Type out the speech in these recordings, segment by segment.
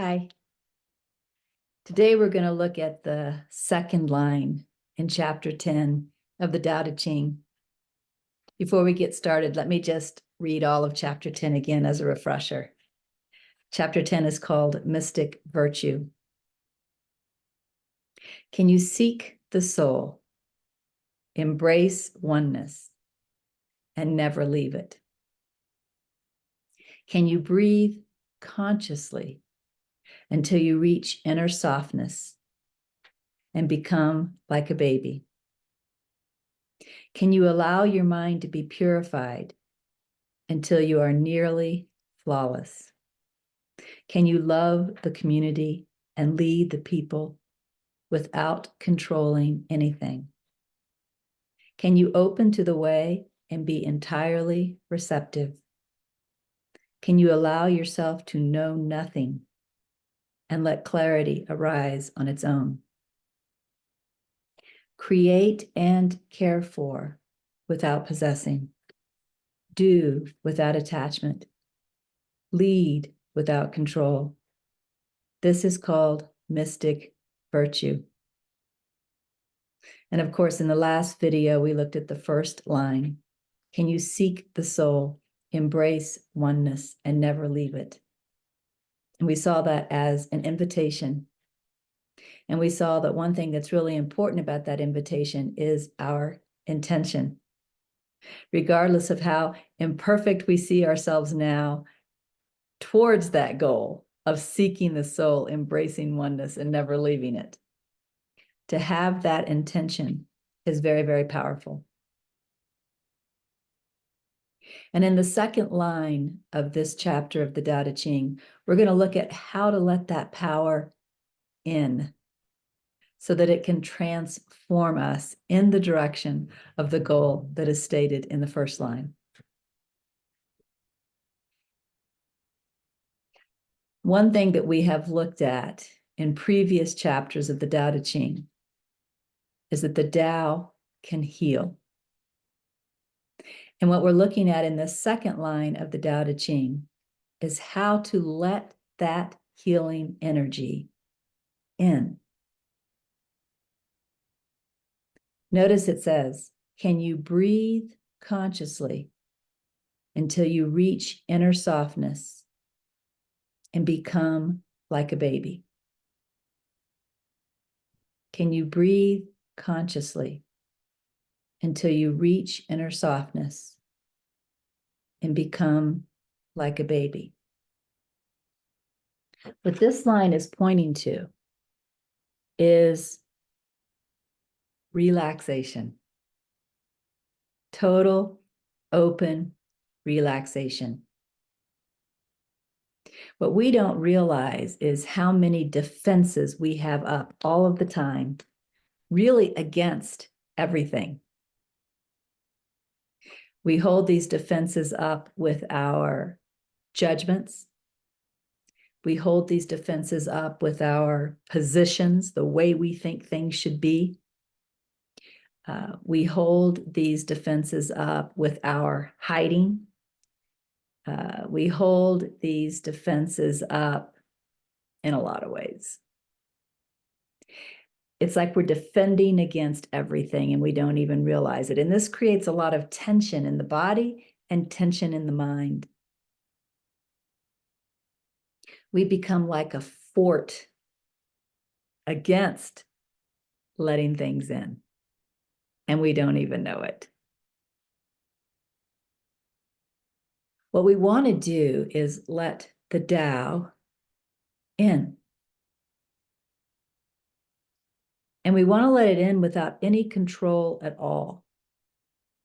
Hi. Today we're going to look at the second line in chapter 10 of the Tao Te Ching. Before we get started, let me just read all of chapter 10 again as a refresher. Chapter 10 is called Mystic Virtue. Can you seek the soul, embrace oneness, and never leave it? Can you breathe consciously until you reach inner softness and become like a baby? Can you allow your mind to be purified until you are nearly flawless? Can you love the community and lead the people without controlling anything? Can you open to the way and be entirely receptive? Can you allow yourself to know nothing and let clarity arise on its own? Create and care for without possessing. Do without attachment. Lead without control. This is called mystic virtue. And of course, in the last video, we looked at the first line. Can you seek the soul, embrace oneness, and never leave it? And we saw that as an invitation. And we saw that one thing that's really important about that invitation is our intention. Regardless of how imperfect we see ourselves now, towards that goal of seeking the soul, embracing oneness, and never leaving it. To have that intention is very, very powerful. And in the second line of this chapter of the Tao Te Ching, we're going to look at how to let that power in so that it can transform us in the direction of the goal that is stated in the first line. One thing that we have looked at in previous chapters of the Tao Te Ching is that the Tao can heal. And what we're looking at in the second line of the Tao Te Ching is how to let that healing energy in. Notice it says, can you breathe consciously until you reach inner softness and become like a baby? Can you breathe consciously until you reach inner softness and become like a baby? What this line is pointing to is relaxation. Total, open relaxation. What we don't realize is how many defenses we have up all of the time, really against everything. We hold these defenses up with our judgments. We hold these defenses up with our positions, the way we think things should be. We hold these defenses up with our hiding. We hold these defenses up in a lot of ways. It's like we're defending against everything and we don't even realize it. And this creates a lot of tension in the body and tension in the mind. We become like a fort against letting things in, and we don't even know it. What we want to do is let the Tao in. And we want to let it in without any control at all.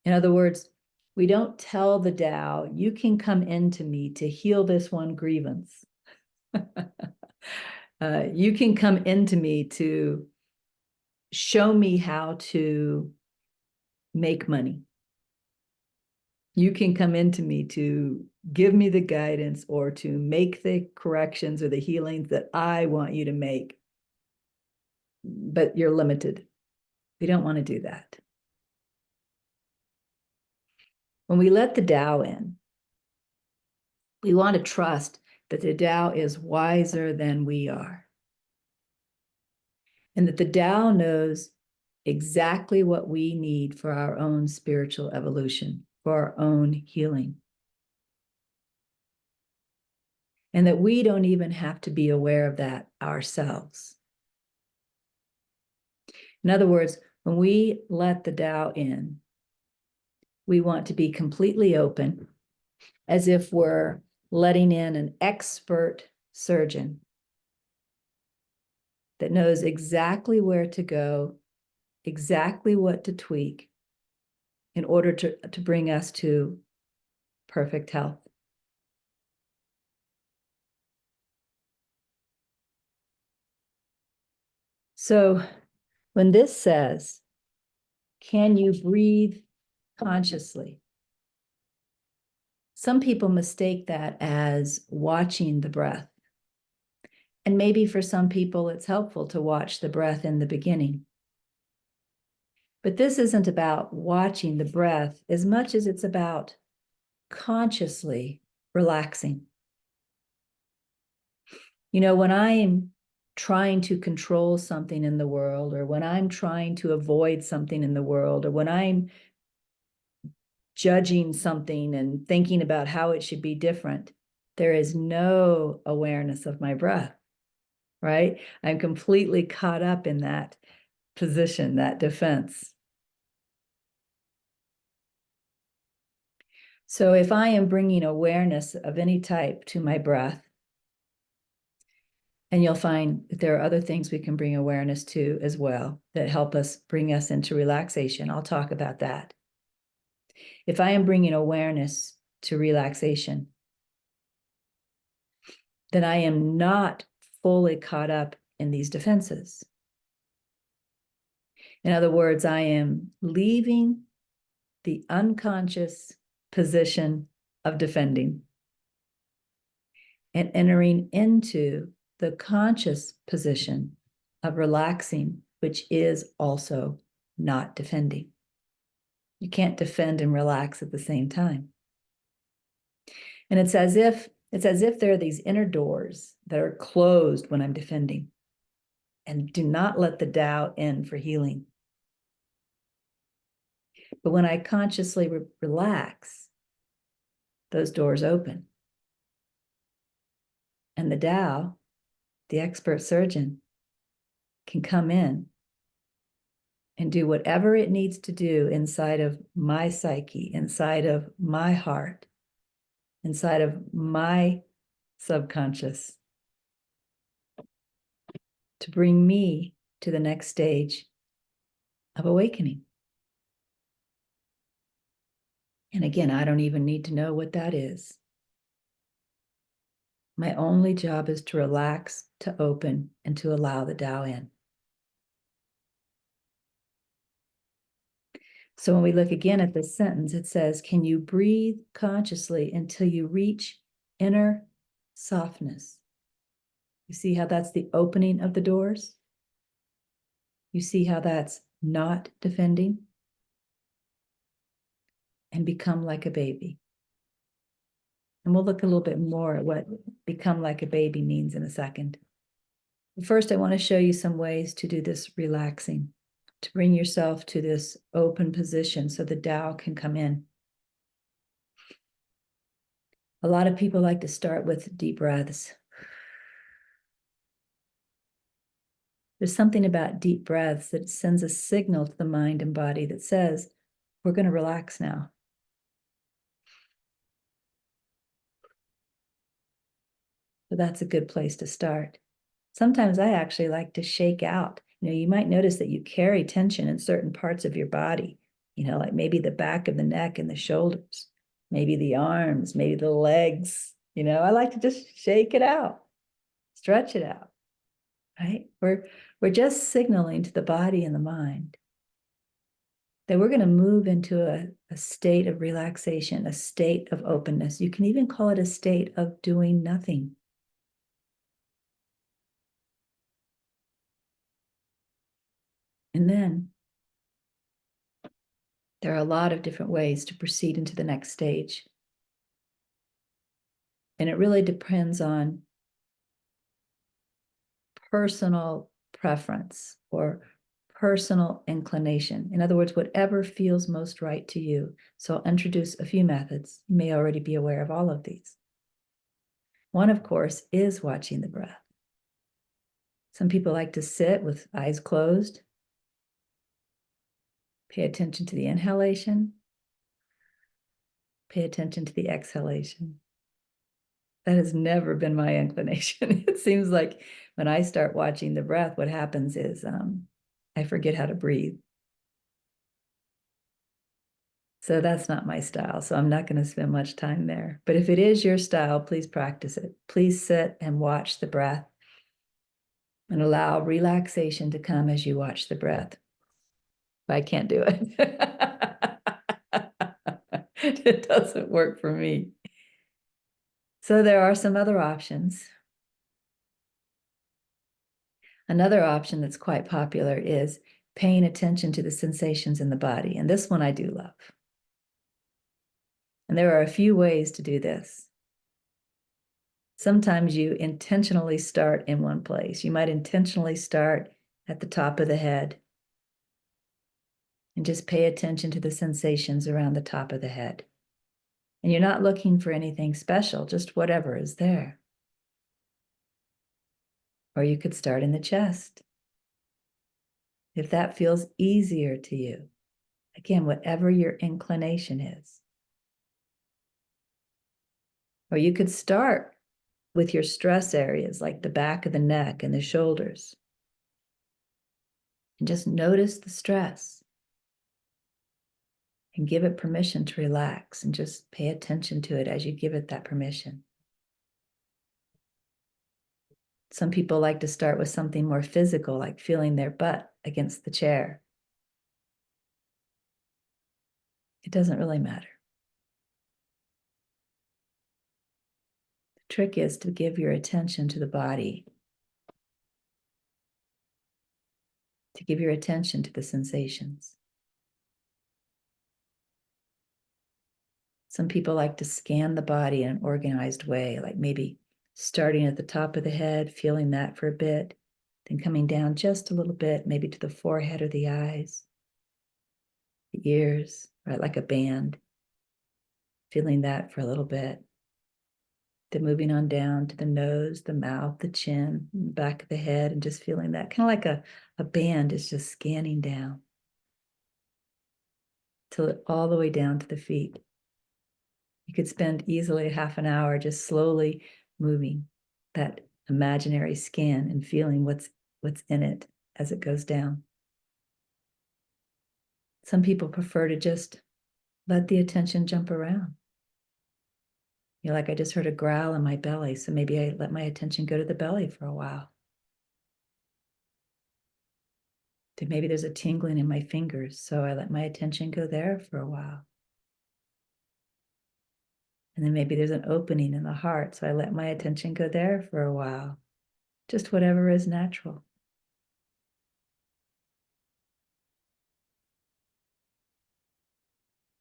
In other words, we don't tell the Tao, you can come into me to heal this one grievance. You can come into me to show me how to make money. You can come into me to give me the guidance or to make the corrections or the healings that I want you to make. But you're limited. We don't want to do that. When we let the Tao in, we want to trust that the Tao is wiser than we are, and that the Tao knows exactly what we need for our own spiritual evolution, for our own healing. And that we don't even have to be aware of that ourselves. In other words, when we let the Tao in, we want to be completely open, as if we're letting in an expert surgeon that knows exactly where to go, exactly what to tweak in order to bring us to perfect health. So when this says, can you breathe consciously? Some people mistake that as watching the breath. And maybe for some people, it's helpful to watch the breath in the beginning. But this isn't about watching the breath as much as it's about consciously relaxing. You know, when I'm trying to control something in the world, or when I'm trying to avoid something in the world, or when I'm judging something and thinking about how it should be different, there is no awareness of my breath, right? I'm completely caught up in that position, that defense. So if I am bringing awareness of any type to my breath, and you'll find that there are other things we can bring awareness to as well that help us bring us into relaxation. I'll talk about that. If I am bringing awareness to relaxation, then I am not fully caught up in these defenses. In other words, I am leaving the unconscious position of defending and entering into the conscious position of relaxing, which is also not defending. You can't defend and relax at the same time. And it's as if there are these inner doors that are closed when I'm defending and do not let the Tao in for healing. But when I consciously relax, those doors open. And the Tao, the expert surgeon, can come in and do whatever it needs to do inside of my psyche, inside of my heart, inside of my subconscious, to bring me to the next stage of awakening. And again, I don't even need to know what that is. My only job is to relax, to open, and to allow the Tao in. So when we look again at this sentence, it says, can you breathe consciously until you reach inner softness? You see how that's the opening of the doors? You see how that's not defending? And become like a baby. And we'll look a little bit more at what become like a baby means in a second. First, I want to show you some ways to do this relaxing, to bring yourself to this open position so the Tao can come in. A lot of people like to start with deep breaths. There's something about deep breaths that sends a signal to the mind and body that says, we're going to relax now. So that's a good place to start. Sometimes I actually like to shake out. You know, you might notice that you carry tension in certain parts of your body, you know, like maybe the back of the neck and the shoulders, maybe the arms, maybe the legs. You know, I like to just shake it out, stretch it out, right? We're just signaling to the body and the mind that we're going to move into a state of relaxation, a state of openness. You can even call it a state of doing nothing. And then there are a lot of different ways to proceed into the next stage. And it really depends on personal preference or personal inclination. In other words, whatever feels most right to you. So I'll introduce a few methods. You may already be aware of all of these. One, of course, is watching the breath. Some people like to sit with eyes closed, pay attention to the inhalation, pay attention to the exhalation. That has never been my inclination. It seems like when I start watching the breath, what happens is I forget how to breathe. So that's not my style. So I'm not going to spend much time there. But if it is your style, please practice it. Please sit and watch the breath and allow relaxation to come as you watch the breath. I can't do it. It doesn't work for me. So there are some other options. Another option that's quite popular is paying attention to the sensations in the body. And this one I do love. And there are a few ways to do this. Sometimes you intentionally start in one place. You might intentionally start at the top of the head and just pay attention to the sensations around the top of the head. And you're not looking for anything special, just whatever is there. Or you could start in the chest, if that feels easier to you. Again, whatever your inclination is. Or you could start with your stress areas like the back of the neck and the shoulders. And just notice the stress and give it permission to relax and just pay attention to it as you give it that permission. Some people like to start with something more physical, like feeling their butt against the chair. It doesn't really matter. The trick is to give your attention to the body, to give your attention to the sensations. Some people like to scan the body in an organized way, like maybe starting at the top of the head, feeling that for a bit, then coming down just a little bit, maybe to the forehead or the eyes, the ears, right, like a band, feeling that for a little bit. Then moving on down to the nose, the mouth, the chin, back of the head, and just feeling that kind of like a band is just scanning down till all the way down to the feet. You could spend easily half an hour just slowly moving that imaginary scan and feeling what's in it as it goes down. Some people prefer to just let the attention jump around. You're like, I just heard a growl in my belly, so maybe I let my attention go to the belly for a while. Maybe there's a tingling in my fingers, so I let my attention go there for a while. And then maybe there's an opening in the heart, so I let my attention go there for a while. Just whatever is natural.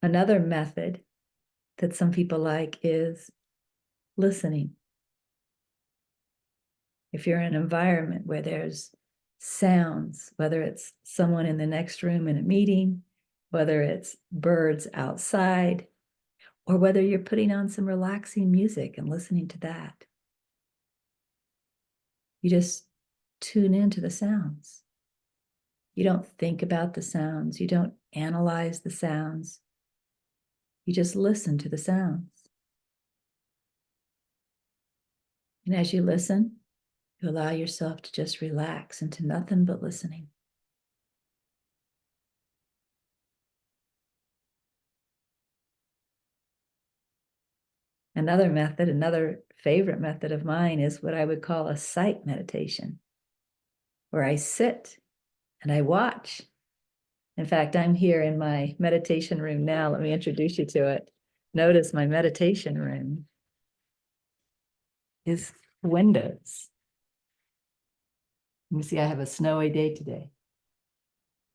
Another method that some people like is listening. If you're in an environment where there's sounds, whether it's someone in the next room in a meeting, whether it's birds outside, or whether you're putting on some relaxing music and listening to that, you just tune into the sounds. You don't think about the sounds. You don't analyze the sounds. You just listen to the sounds. And as you listen, you allow yourself to just relax into nothing but listening. Another method, another favorite method of mine is what I would call a sight meditation, where I sit and I watch. In fact, I'm here in my meditation room now. Let me introduce you to it. Notice my meditation room is windows. Let me see, I have a snowy day today.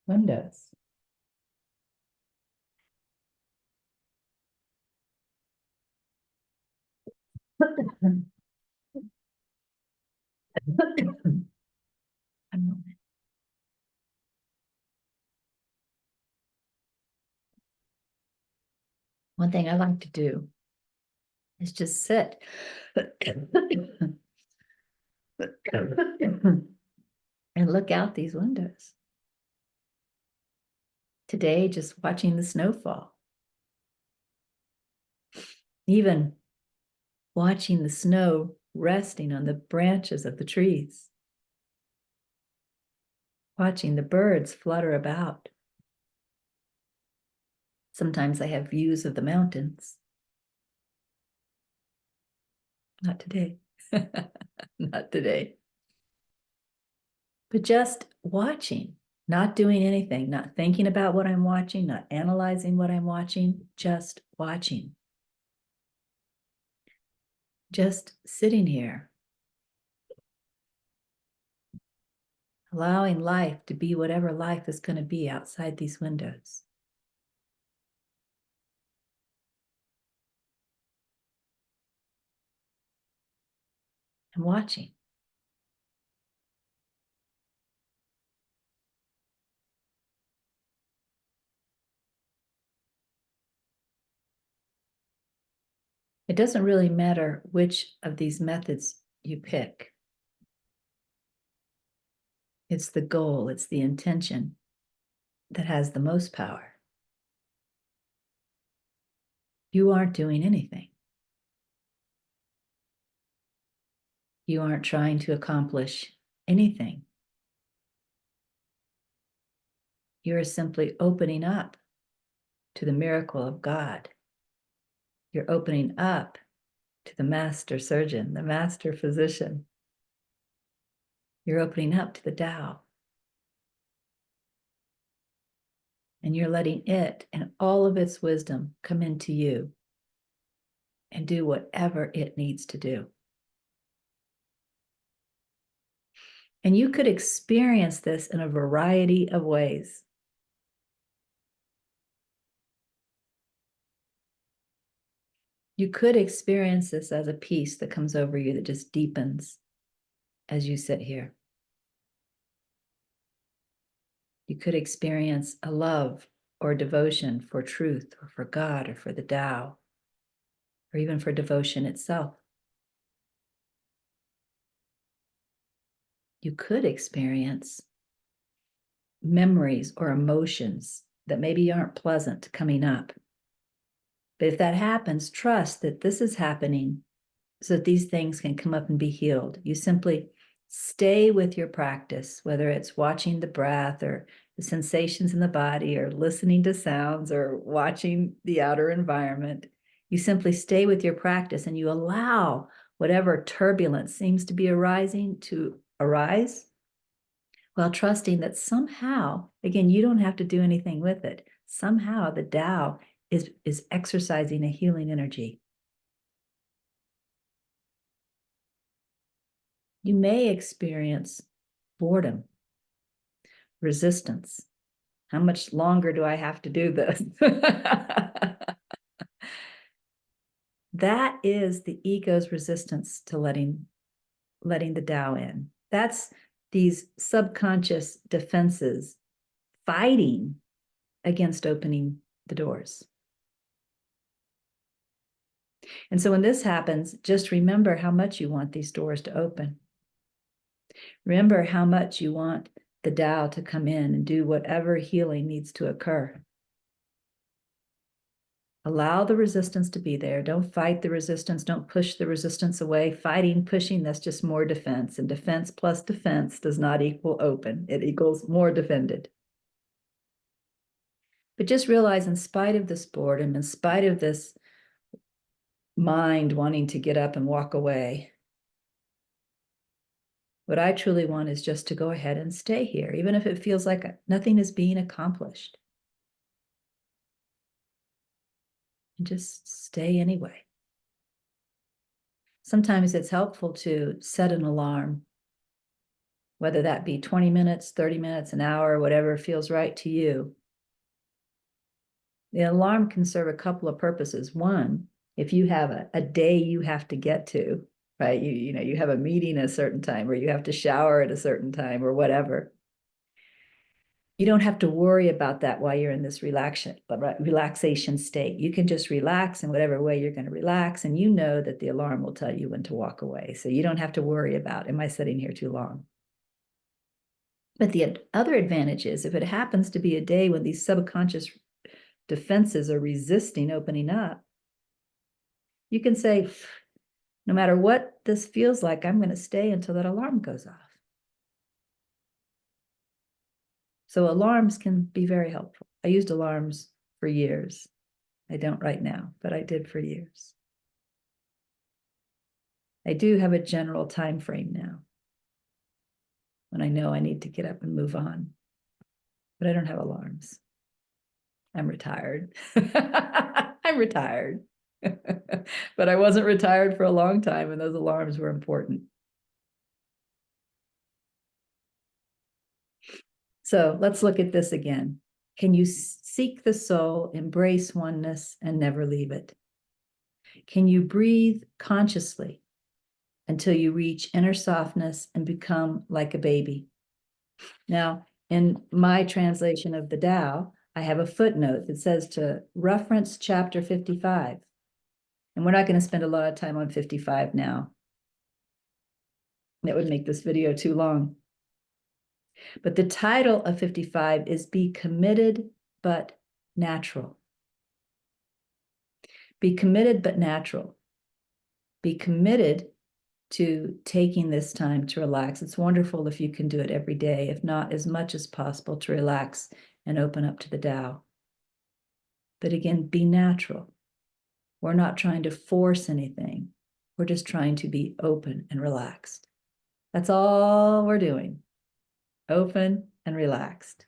Windows. One thing I like to do is just sit and look out these windows. Today, just watching the snowfall. Even watching the snow resting on the branches of the trees. Watching the birds flutter about. Sometimes I have views of the mountains. Not today. Not today. But just watching, not doing anything, not thinking about what I'm watching, not analyzing what I'm watching, just watching. Just sitting here, allowing life to be whatever life is going to be outside these windows. And watching. It doesn't really matter which of these methods you pick. It's the goal, it's the intention that has the most power. You aren't doing anything. You aren't trying to accomplish anything. You're simply opening up to the miracle of God. You're opening up to the master surgeon, the master physician. You're opening up to the Tao. And you're letting it and all of its wisdom come into you and do whatever it needs to do. And you could experience this in a variety of ways. You could experience this as a peace that comes over you that just deepens as you sit here. You could experience a love or devotion for truth or for God or for the Tao, or even for devotion itself. You could experience memories or emotions that maybe aren't pleasant coming up. But if that happens, trust that this is happening so that these things can come up and be healed. You simply stay with your practice, whether it's watching the breath or the sensations in the body or listening to sounds or watching the outer environment. You simply stay with your practice and you allow whatever turbulence seems to be arising to arise, while trusting that somehow, again, you don't have to do anything with it. Somehow the Tao is exercising a healing energy. You may experience boredom, resistance. How much longer do I have to do this? That is the ego's resistance to letting the Tao in. That's these subconscious defenses fighting against opening the doors. And so when this happens, just remember how much you want these doors to open. Remember how much you want the Tao to come in and do whatever healing needs to occur. Allow the resistance to be there. Don't fight the resistance. Don't push the resistance away. Fighting, pushing, that's just more defense. And defense plus defense does not equal open. It equals more defended. But just realize, in spite of this boredom, in spite of this mind wanting to get up and walk away, what I truly want is just to go ahead and stay here, even if it feels like nothing is being accomplished. And just stay anyway. Sometimes it's helpful to set an alarm, whether that be 20 minutes, 30 minutes, an hour, whatever feels right to you. The alarm can serve a couple of purposes. One, If you have a day you have to get to, right? You have a meeting at a certain time, or you have to shower at a certain time, or whatever. You don't have to worry about that while you're in this relaxation state. You can just relax in whatever way you're going to relax, and you know that the alarm will tell you when to walk away. So you don't have to worry about, am I sitting here too long? But the other advantage is, if it happens to be a day when these subconscious defenses are resisting opening up, you can say, no matter what this feels like, I'm going to stay until that alarm goes off. So alarms can be very helpful. I used alarms for years. I don't right now, but I did for years. I do have a general time frame now when I know I need to get up and move on, but I don't have alarms. I'm retired. I'm retired. But I wasn't retired for a long time, and those alarms were important. So let's look at this again. Can you seek the soul, embrace oneness, and never leave it? Can you breathe consciously until you reach inner softness and become like a baby? Now, in my translation of the Tao, I have a footnote that says to reference chapter 55. And we're not going to spend a lot of time on 55 now. That would make this video too long. But the title of 55 is Be Committed but Natural. Be committed but natural. Be committed to taking this time to relax. It's wonderful if you can do it every day, if not as much as possible, to relax and open up to the Tao. But again, be natural. We're not trying to force anything. We're just trying to be open and relaxed. That's all we're doing. Open and relaxed.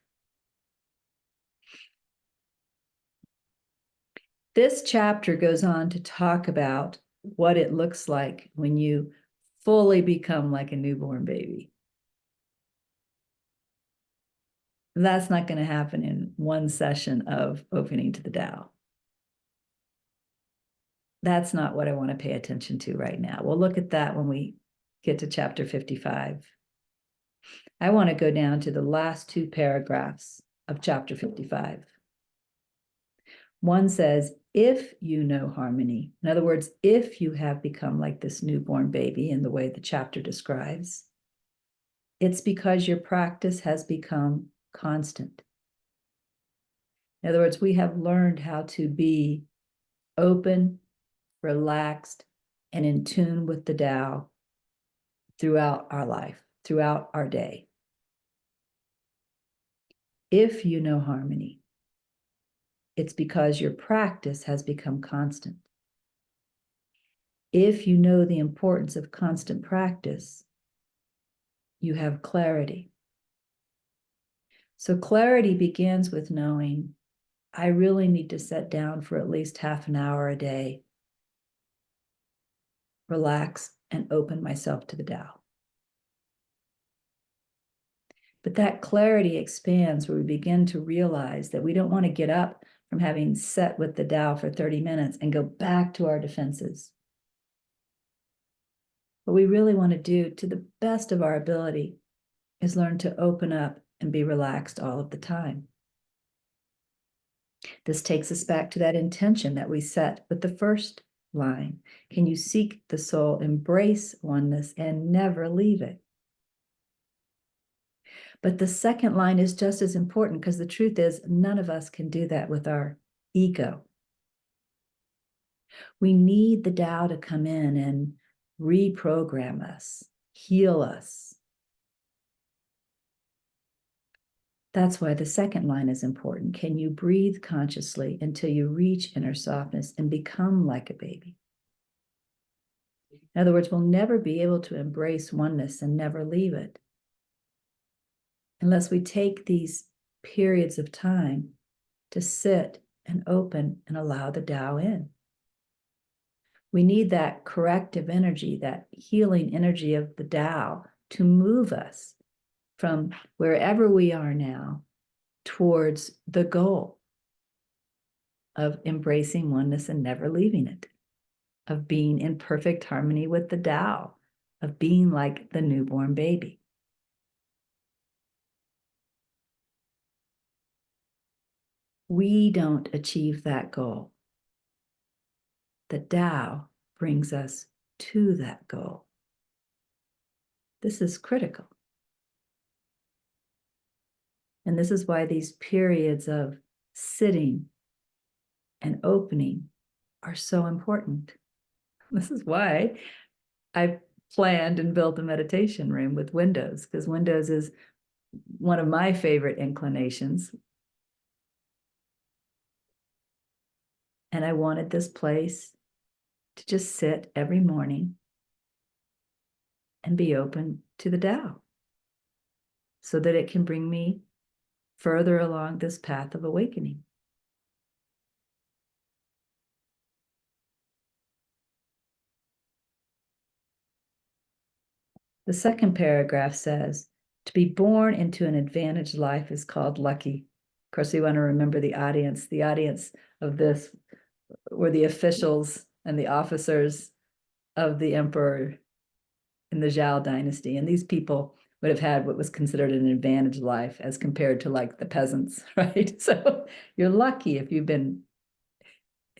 This chapter goes on to talk about what it looks like when you fully become like a newborn baby. That's not going to happen in one session of opening to the Tao. That's not what I want to pay attention to right now. We'll look at that when we get to chapter 55. I want to go down to the last two paragraphs of chapter 55. One says, if you know harmony, in other words, if you have become like this newborn baby in the way the chapter describes, it's because your practice has become constant. In other words, we have learned how to be open, relaxed, and in tune with the Tao throughout our life, throughout our day. If you know harmony, it's because your practice has become constant. If you know the importance of constant practice, you have clarity. So clarity begins with knowing, I really need to sit down for at least half an hour a day, relax, and open myself to the Tao. But that clarity expands where we begin to realize that we don't want to get up from having sat with the Tao for 30 minutes and go back to our defenses. What we really want to do, to the best of our ability, is learn to open up and be relaxed all of the time. This takes us back to that intention that we set with the first line. Can you seek the soul, embrace oneness, and never leave it? But the second line is just as important, because the truth is, none of us can do that with our ego. We need the Tao to come in and reprogram us, heal us. That's why the second line is important. Can you breathe consciously until you reach inner softness and become like a baby? In other words, we'll never be able to embrace oneness and never leave it unless we take these periods of time to sit and open and allow the Tao in. We need that corrective energy, that healing energy of the Tao to move us from wherever we are now towards the goal of embracing oneness and never leaving it. of being in perfect harmony with the Tao, of being like the newborn baby. We don't achieve that goal. The Tao brings us to that goal. This is critical. And this is why these periods of sitting and opening are so important. This is why I planned and built a meditation room with windows, because windows is one of my favorite inclinations. And I wanted this place to just sit every morning and be open to the Tao so that it can bring me further along this path of awakening. The second paragraph says, to be born into an advantaged life is called lucky. Of course, we want to remember the audience. The audience of this were the officials and the officers of the emperor in the Zhao dynasty. And these people would have had what was considered an advantaged life as compared to like the peasants, right? So you're lucky if you've been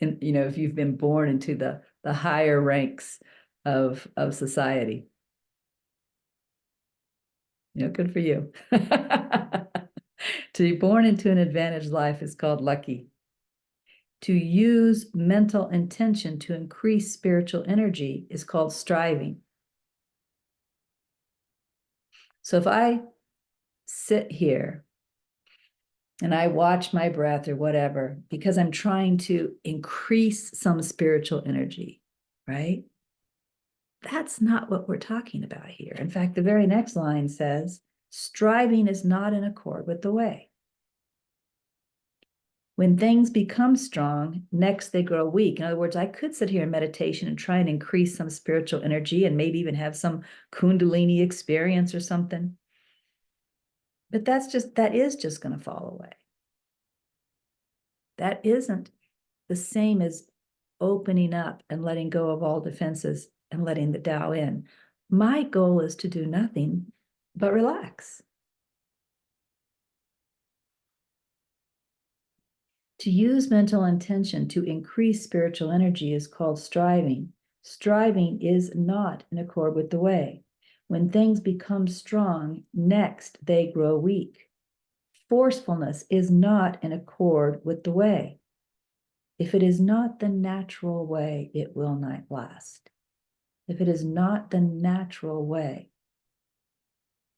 if you've been born into the higher ranks of society. Good for you. To be born into an advantaged life is called lucky. To use mental intention to increase spiritual energy is called striving. So if I sit here and I watch my breath or whatever, because I'm trying to increase some spiritual energy, right? That's not what we're talking about here. In fact, the very next line says, striving is not in accord with the way. When things become strong, next they grow weak. In other words, I could sit here in meditation and try and increase some spiritual energy and maybe even have some Kundalini experience or something. But that is just going to fall away. That isn't the same as opening up and letting go of all defenses and letting the Tao in. My goal is to do nothing but relax. To use mental intention to increase spiritual energy is called striving. Striving is not in accord with the way. When things become strong, next they grow weak. Forcefulness is not in accord with the way. If it is not the natural way, it will not last. If it is not the natural way,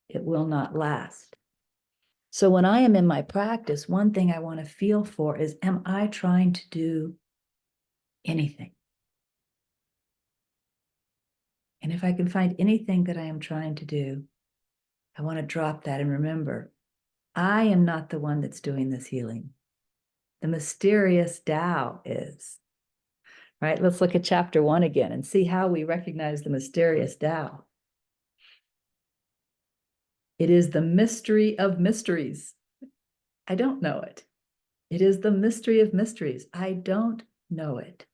it will not last. So when I am in my practice, one thing I want to feel for is, am I trying to do anything? And if I can find anything that I am trying to do, I want to drop that and remember, I am not the one that's doing this healing. The mysterious Tao is. Right? Let's look at chapter 1 again and see how we recognize the mysterious Tao. It is the mystery of mysteries. I don't know it. It is the mystery of mysteries. I don't know it,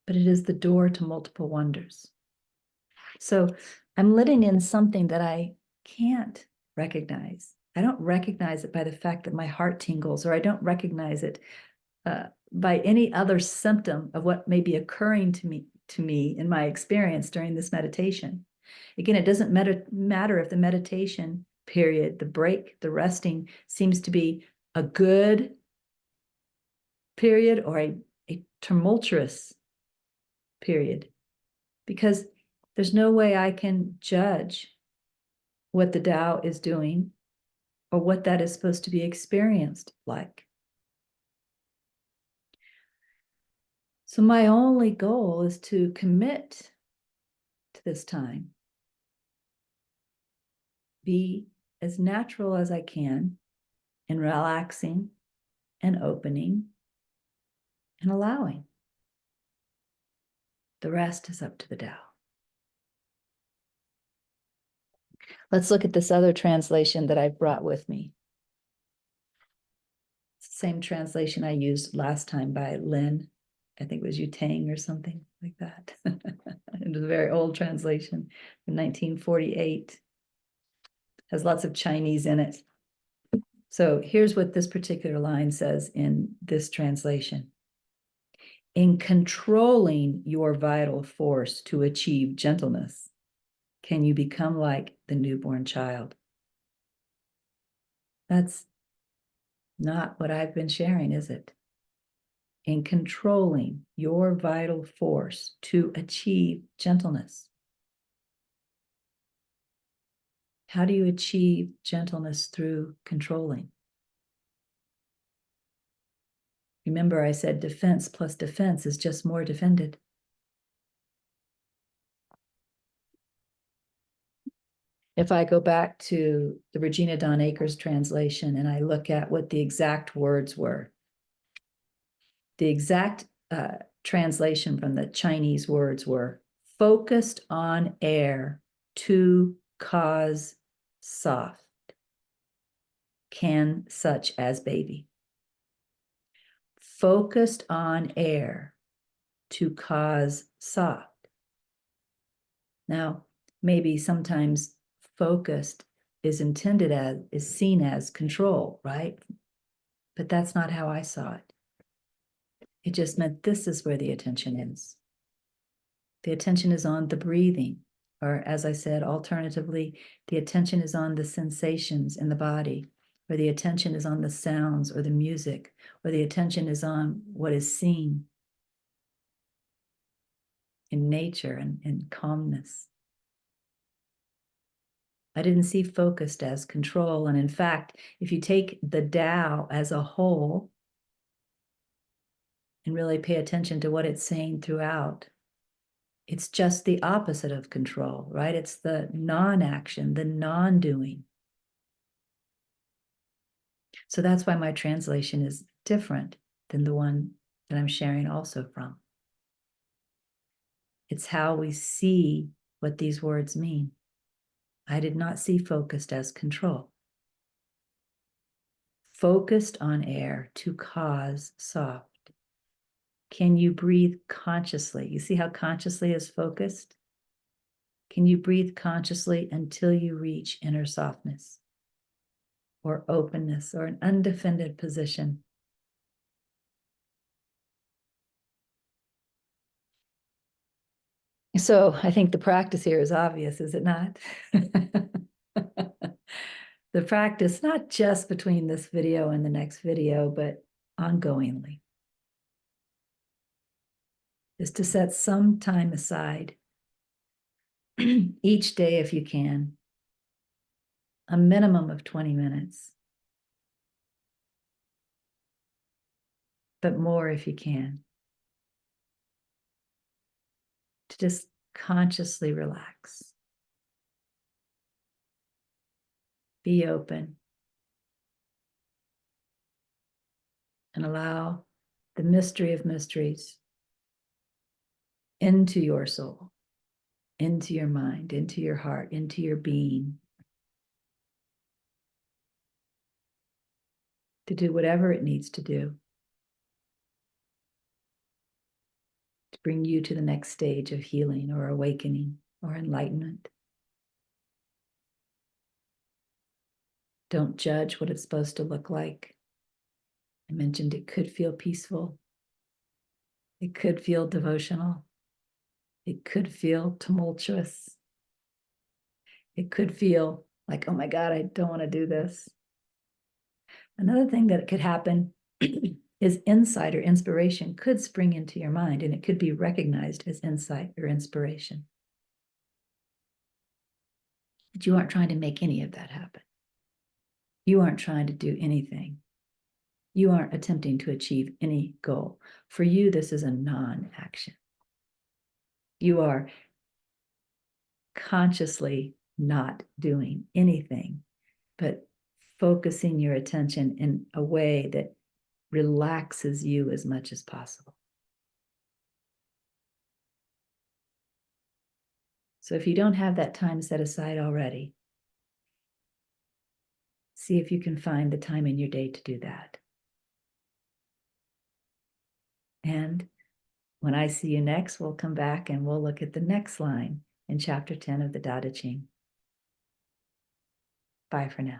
but it is the door to multiple wonders. So I'm letting in something that I can't recognize. I don't recognize it by the fact that my heart tingles, or I don't recognize it by any other symptom of what may be occurring to me in my experience during this meditation. Again, it doesn't matter if the meditation period, the break, the resting seems to be a good period or a tumultuous period, because there's no way I can judge what the Tao is doing or what that is supposed to be experienced like. So my only goal is to commit to this time, be as natural as I can in relaxing and opening and allowing. The rest is up to the Tao. Let's look at this other translation that I brought with me. It's the same translation I used last time by Lynn. I think it was Yutang or something like that. It was a very old translation in 1948. Has lots of Chinese in it. So here's what this particular line says in this translation. In controlling your vital force to achieve gentleness, can you become like the newborn child? That's not what I've been sharing, is it? In controlling your vital force to achieve gentleness. How do you achieve gentleness through controlling? Remember, I said defense plus defense is just more defended. If I go back to the Regina Akers translation and I look at what the exact words were, the exact translation from the Chinese words were focused on air to cause soft, can such as baby. Focused on air to cause soft. Now, maybe sometimes focused is intended as, is seen as control, right? But that's not how I saw it. It just meant this is where the attention is. The attention is on the breathing, or as I said, alternatively, the attention is on the sensations in the body, or the attention is on the sounds or the music, or the attention is on what is seen in nature and calmness. I didn't see focused as control. And in fact, if you take the Tao as a whole and really pay attention to what it's saying throughout, it's just the opposite of control, right? It's the non-action, the non-doing. So that's why my translation is different than the one that I'm sharing also from. It's how we see what these words mean. I did not see focused as control. Focused on air to cause soft. Can you breathe consciously? You see how consciously is focused? Can you breathe consciously until you reach inner softness or openness or an undefended position? So I think the practice here is obvious, is it not? The practice, not just between this video and the next video, but ongoingly, is to set some time aside each day if you can, a minimum of 20 minutes, but more if you can, to just consciously relax. Be open and allow the mystery of mysteries into your soul, into your mind, into your heart, into your being, to do whatever it needs to do to bring you to the next stage of healing or awakening or enlightenment. Don't judge what it's supposed to look like. I mentioned it could feel peaceful. It could feel devotional. It could feel tumultuous. It could feel like, oh my God, I don't want to do this. Another thing that could happen is insight or inspiration could spring into your mind, and it could be recognized as insight or inspiration. But you aren't trying to make any of that happen. You aren't trying to do anything. You aren't attempting to achieve any goal. For you, this is a non-action. You are consciously not doing anything, but focusing your attention in a way that relaxes you as much as possible. So if you don't have that time set aside already, see if you can find the time in your day to do that. And When I see you next, we'll come back and we'll look at the next line in chapter 10 of the Tao Te Ching. Bye for now.